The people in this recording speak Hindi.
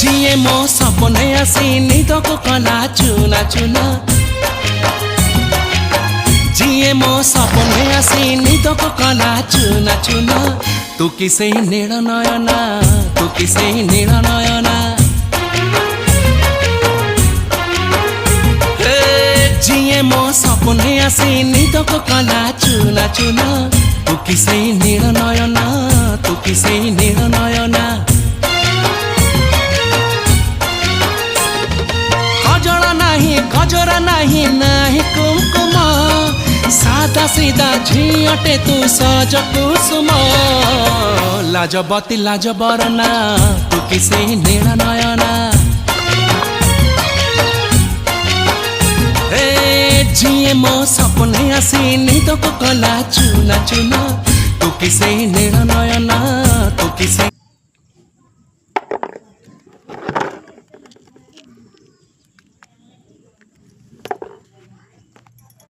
जिए मो सपने आसी निदको कला चुना चुना जिए मो सपने आसी निदको कला चुना चुना तू किसे नील नयना तू किसे नील नयना जिए मो सपने आसी निदको कला चुना चुना तू किसे नील नयना तू किसे नील नयना गजरा नहीं नहीं कुमकुम सादा सीधा झियटे तू सज कुसुम लाजबती लाज बरना तू किसे नील नयना जिए मो सपने आसी निदको कला चुना चुना तू किसे नील नयना तू किसे